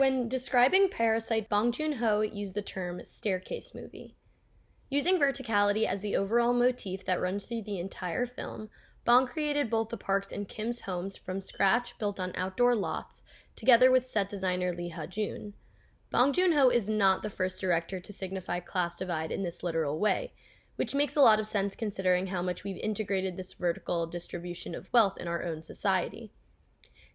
When describing Parasite, Bong Joon-ho used the term staircase movie. Using verticality as the overall motif that runs through the entire film, Bong created both the Parks and Kim's homes from scratch, built on outdoor lots, together with set designer Lee Ha-joon. Bong Joon-ho is not the first director to signify class divide in this literal way, which makes a lot of sense considering how much we've integrated this vertical distribution of wealth in our own society.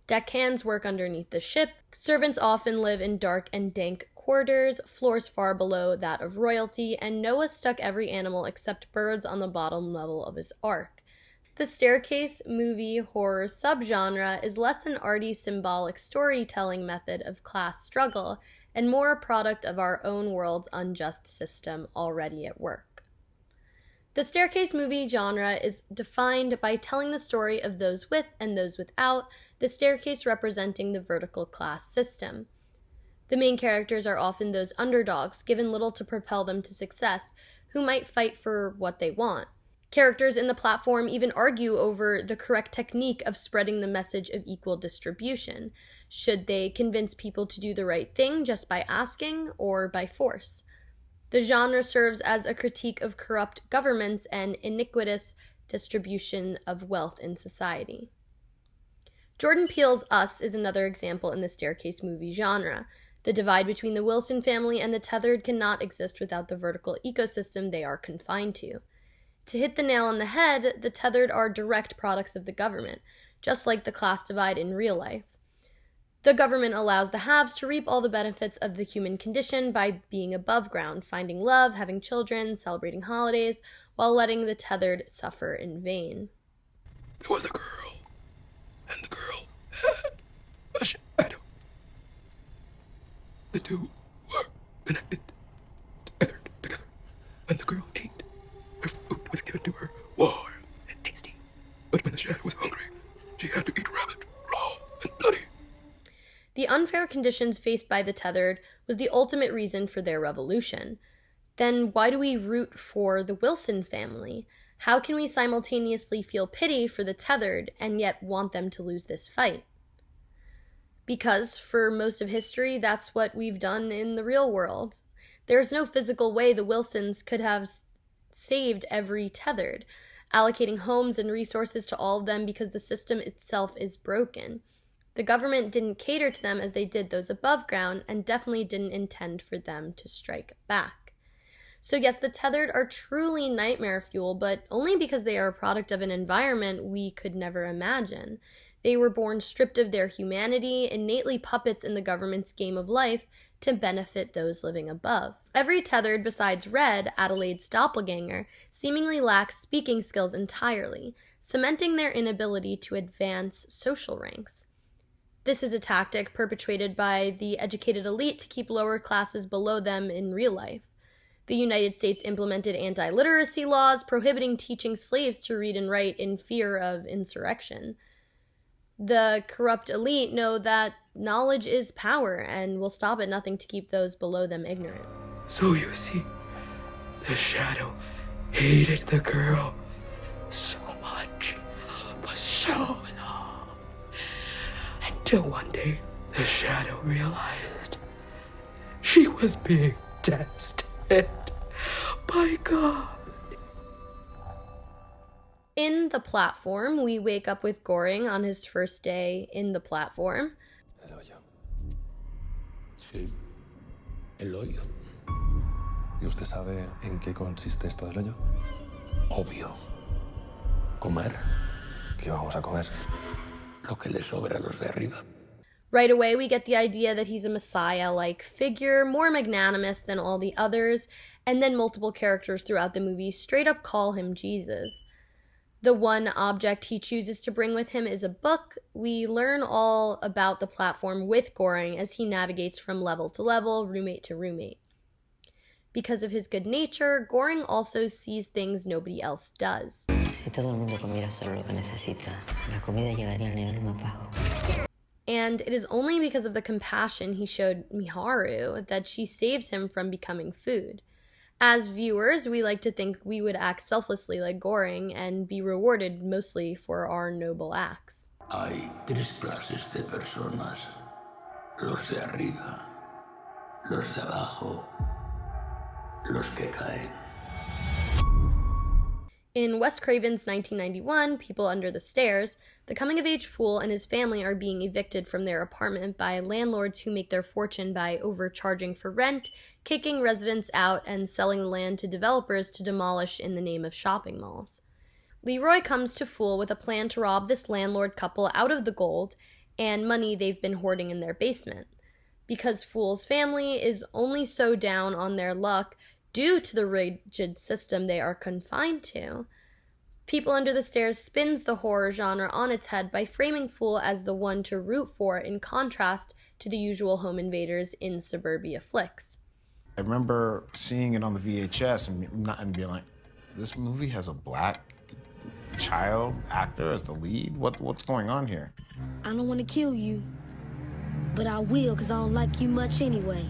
Deckhands work underneath the ship, servants often live in dark and dank quarters, floors far below that of royalty, and Noah stuck every animal except birds on the bottom level of his ark. The staircase movie horror subgenre is less an arty symbolic storytelling method of class struggle and more a product of our own world's unjust system already at work. The staircase movie genre is defined by telling the story of those with and those without, the staircase representing the vertical class system. The main characters are often those underdogs, given little to propel them to success, who might fight for what they want. Characters in the platform even argue over the correct technique of spreading the message of equal distribution. Should they convince people to do the right thing just by asking, or by force? The genre serves as a critique of corrupt governments and iniquitous distribution of wealth in society. Jordan Peele's Us is another example in the staircase movie genre. The divide between the Wilson family and the tethered cannot exist without the vertical ecosystem they are confined to. To hit the nail on the head, the tethered are direct products of the government, just like the class divide in real life. The government allows the haves to reap all the benefits of the human condition by being above ground, finding love, having children, celebrating holidays, while letting the tethered suffer in vain. There was a girl, and the girl had a shadow. The two were connected, tethered together. When the girl ate, her food was given to her warm and tasty. But when the shadow was hungry, she had to eat rabbit, raw and bloody. The unfair conditions faced by the tethered was the ultimate reason for their revolution. Then why do we root for the Wilson family? How can we simultaneously feel pity for the tethered and yet want them to lose this fight? Because for most of history, that's what we've done in the real world. There's no physical way the Wilsons could have saved every tethered, allocating homes and resources to all of them because the system itself is broken. The government didn't cater to them as they did those above ground, and definitely didn't intend for them to strike back. So yes, the tethered are truly nightmare fuel, but only because they are a product of an environment we could never imagine. They were born stripped of their humanity, innately puppets in the government's game of life to benefit those living above. Every tethered besides Red, Adelaide's doppelganger, seemingly lacks speaking skills entirely, cementing their inability to advance social ranks. This is a tactic perpetrated by the educated elite to keep lower classes below them in real life. The United States implemented anti-literacy laws prohibiting teaching slaves to read and write in fear of insurrection. The corrupt elite know that knowledge is power and will stop at nothing to keep those below them ignorant. So you see, the shadow hated the girl so much for so long. Until one day, the shadow realized she was being tested by God. In the platform, we wake up with Goring on his first day in the platform. El hoyo. Sí, el hoyo. ¿Y usted sabe en qué consiste esto del hoyo? Obvio. Comer ¿Qué vamos a comer? lo que le sobra a los de arriba. Right away, we get the idea that he's a messiah-like figure, more magnanimous than all the others, and then multiple characters throughout the movie straight up call him Jesus. The one object he chooses to bring with him is a book. We learn all about the platform with Goring as he navigates from level to level, roommate to roommate. Because of his good nature, Goring also sees things nobody else does. Si todo el mundo comiera solo lo que necesita, la comida llegaría al nivel más bajo. And it is only because of the compassion he showed Miharu that she saves him from becoming food. As viewers, we like to think we would act selflessly like Goring and be rewarded mostly for our noble acts. Hay tres clases de personas. Los de arriba, los de abajo, los que caen. In Wes Craven's 1991, People Under the Stairs, the coming-of-age fool and his family are being evicted from their apartment by landlords who make their fortune by overcharging for rent, kicking residents out, and selling land to developers to demolish in the name of shopping malls. Leroy comes to Fool with a plan to rob this landlord couple out of the gold and money they've been hoarding in their basement. Because Fool's family is only so down on their luck due to the rigid system they are confined to, People Under the Stairs spins the horror genre on its head by framing Fool as the one to root for in contrast to the usual home invaders in suburbia flicks. I remember seeing it on the VHS and being like, this movie has a black child actor as the lead? What's going on here? I don't want to kill you, but I will because I don't like you much anyway.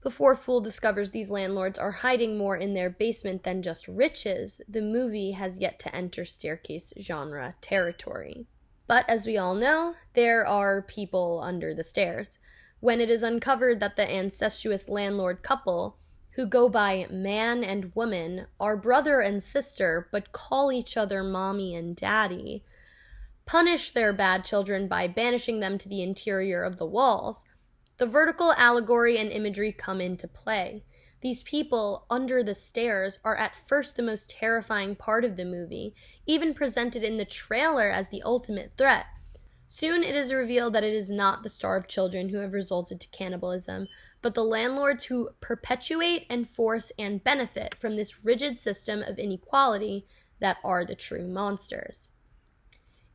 Before Fool discovers these landlords are hiding more in their basement than just riches, the movie has yet to enter staircase genre territory. But as we all know, there are people under the stairs. When it is uncovered that the incestuous landlord couple, who go by man and woman, are brother and sister but call each other mommy and daddy, punish their bad children by banishing them to the interior of the walls, the vertical allegory and imagery come into play. These people under the stairs are at first the most terrifying part of the movie, even presented in the trailer as the ultimate threat. Soon it is revealed that it is not the starved children who have resulted to cannibalism, but the landlords who perpetuate and force and benefit from this rigid system of inequality that are the true monsters.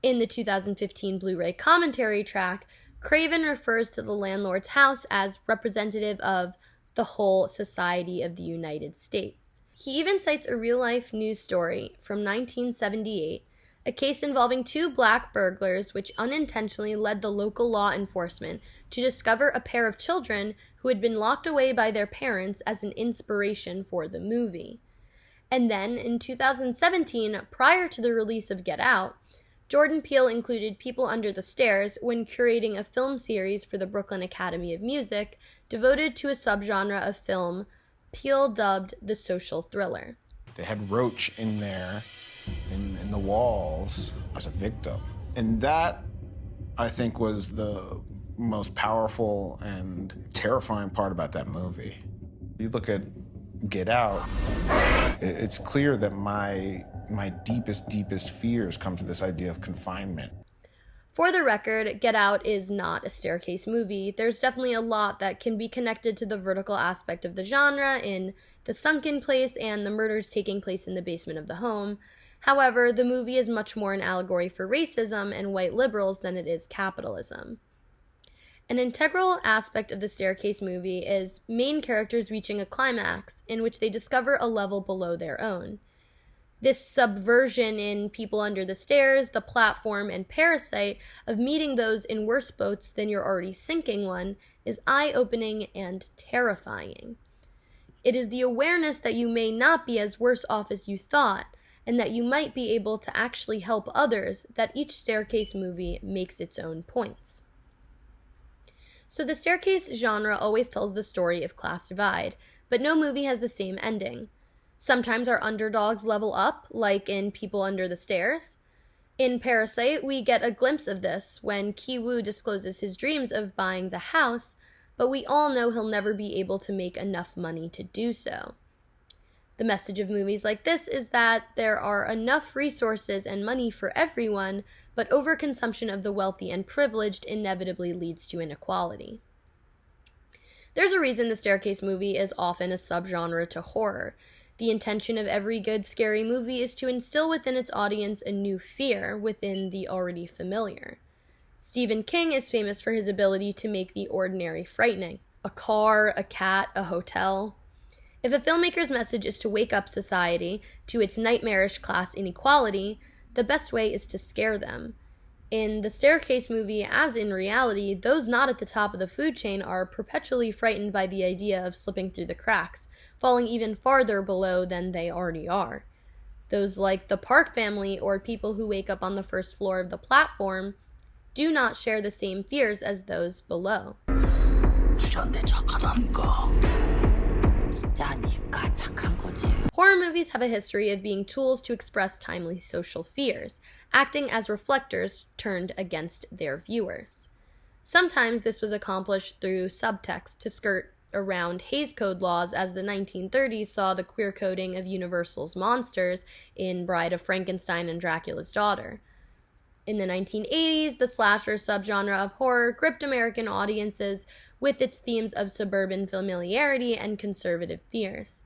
In the 2015 Blu-ray commentary track, Craven refers to the landlord's house as representative of the whole society of the United States. He even cites a real-life news story from 1978, a case involving two black burglars which unintentionally led the local law enforcement to discover a pair of children who had been locked away by their parents as an inspiration for the movie. And then, in 2017, prior to the release of Get Out, Jordan Peele included People Under the Stairs when curating a film series for the Brooklyn Academy of Music devoted to a subgenre of film Peele dubbed the social thriller. They had Roach in there, in the walls, as a victim. And that, I think, was the most powerful and terrifying part about that movie. You look at Get Out, it's clear that my deepest fears come to this idea of confinement. For the record, Get Out is not a staircase movie. There's definitely a lot that can be connected to the vertical aspect of the genre in the sunken place and the murders taking place in the basement of the home. However, the movie is much more an allegory for racism and white liberals than it is capitalism. An integral aspect of the staircase movie is main characters reaching a climax in which they discover a level below their own. This subversion in People Under the Stairs, The Platform, and Parasite of meeting those in worse boats than your already sinking one is eye-opening and terrifying. It is the awareness that you may not be as worse off as you thought, and that you might be able to actually help others that each staircase movie makes its own points. So the staircase genre always tells the story of class divide, but no movie has the same ending. Sometimes our underdogs level up, like in People Under the Stairs. In Parasite, we get a glimpse of this when Ki-woo discloses his dreams of buying the house, but we all know he'll never be able to make enough money to do so. The message of movies like this is that there are enough resources and money for everyone, but overconsumption of the wealthy and privileged inevitably leads to inequality. There's a reason the staircase movie is often a subgenre to horror. The intention of every good scary movie is to instill within its audience a new fear within the already familiar. Stephen King is famous for his ability to make the ordinary frightening. A car, a cat, a hotel. If a filmmaker's message is to wake up society to its nightmarish class inequality, the best way is to scare them. In the staircase movie, as in reality, those not at the top of the food chain are perpetually frightened by the idea of slipping through the cracks, falling even farther below than they already are. Those like the Park family or people who wake up on the first floor of the platform do not share the same fears as those below. Horror movies have a history of being tools to express timely social fears, acting as reflectors turned against their viewers. Sometimes this was accomplished through subtext to skirt around Hays Code laws, as the 1930s saw the queer coding of Universal's monsters in Bride of Frankenstein and Dracula's Daughter. In the 1980s, the slasher subgenre of horror gripped American audiences with its themes of suburban familiarity and conservative fears.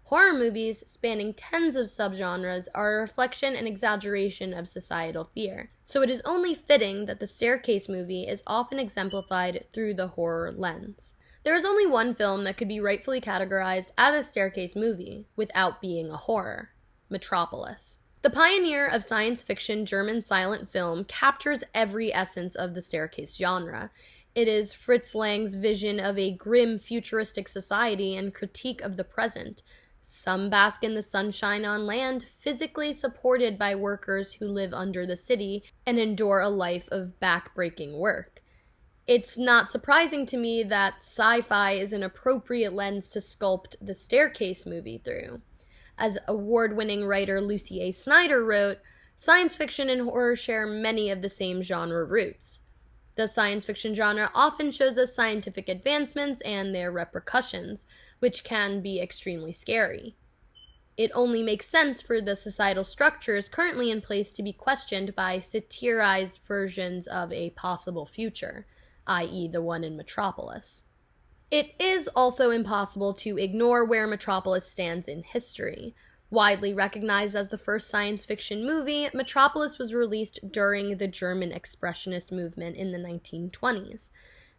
Horror movies, spanning tens of subgenres, are a reflection and exaggeration of societal fear, so it is only fitting that the Staircase movie is often exemplified through the horror lens. There is only one film that could be rightfully categorized as a Staircase movie without being a horror: Metropolis. The pioneer of science fiction German silent film captures every essence of the Staircase genre. It is Fritz Lang's vision of a grim, futuristic society and critique of the present. Some bask in the sunshine on land, physically supported by workers who live under the city and endure a life of back-breaking work. It's not surprising to me that sci-fi is an appropriate lens to sculpt the Staircase movie through. As award-winning writer Lucy A. Snyder wrote, science fiction and horror share many of the same genre roots. The science fiction genre often shows us scientific advancements and their repercussions, which can be extremely scary. It only makes sense for the societal structures currently in place to be questioned by satirized versions of a possible future, i.e. the one in Metropolis. It is also impossible to ignore where Metropolis stands in history. Widely recognized as the first science fiction movie, Metropolis was released during the German Expressionist movement in the 1920s.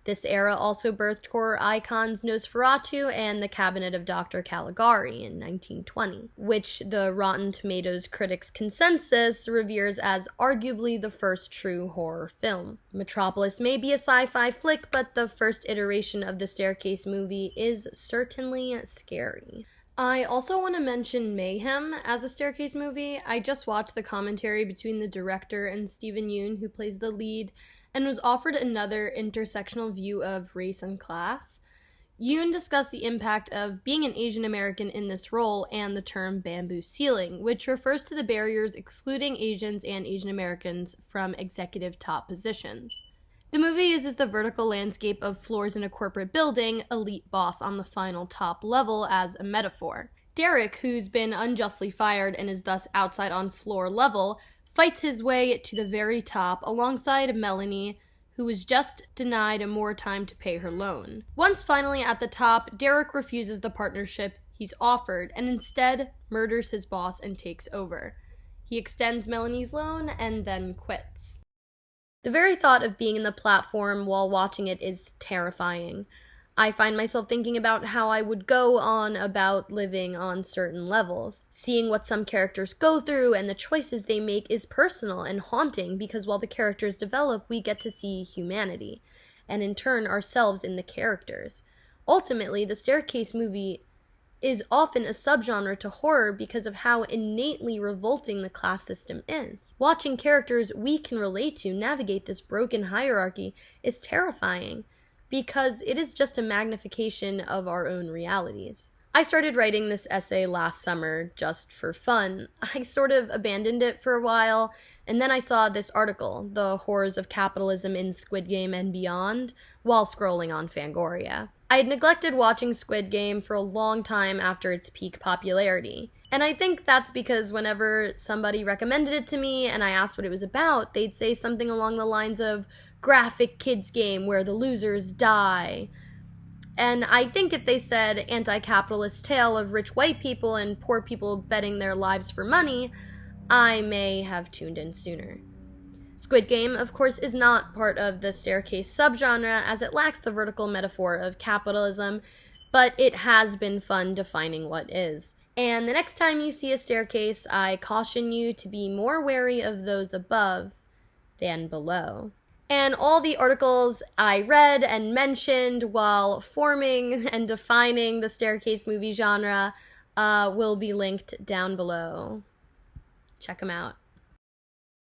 This era also birthed horror icons Nosferatu and The Cabinet of Dr. Caligari in 1920, which the Rotten Tomatoes critics' consensus reveres as arguably the first true horror film. Metropolis may be a sci-fi flick, but the first iteration of the Staircase movie is certainly scary. I also want to mention Mayhem as a Staircase movie. I just watched the commentary between the director and Steven Yeun, who plays the lead, and was offered another intersectional view of race and class. Yoon discussed the impact of being an Asian American in this role and the term bamboo ceiling, which refers to the barriers excluding Asians and Asian Americans from executive top positions. The movie uses the vertical landscape of floors in a corporate building, elite boss on the final top level, as a metaphor. Derek, who's been unjustly fired and is thus outside on floor level, fights his way to the very top alongside Melanie, who was just denied more time to pay her loan. Once finally at the top, Derek refuses the partnership he's offered and instead murders his boss and takes over. He extends Melanie's loan and then quits. The very thought of being in the platform while watching it is terrifying. I find myself thinking about how I would go on about living on certain levels. Seeing what some characters go through and the choices they make is personal and haunting, because while the characters develop, we get to see humanity, and in turn ourselves in the characters. Ultimately, the Staircase movie is often a subgenre to horror because of how innately revolting the class system is. Watching characters we can relate to navigate this broken hierarchy is terrifying, because it is just a magnification of our own realities. I started writing this essay last summer just for fun. I sort of abandoned it for a while, and then I saw this article, The Horrors of Capitalism in Squid Game and Beyond, while scrolling on Fangoria. I had neglected watching Squid Game for a long time after its peak popularity, and I think that's because whenever somebody recommended it to me and I asked what it was about, they'd say something along the lines of graphic kids game where the losers die. And I think if they said anti-capitalist tale of rich white people and poor people betting their lives for money, I may have tuned in sooner. Squid Game, of course, is not part of the Staircase subgenre, as it lacks the vertical metaphor of capitalism, but it has been fun defining what is. And the next time you see a staircase, I caution you to be more wary of those above than below. And all the articles I read and mentioned while forming and defining the Staircase movie genre will be linked down below. Check them out.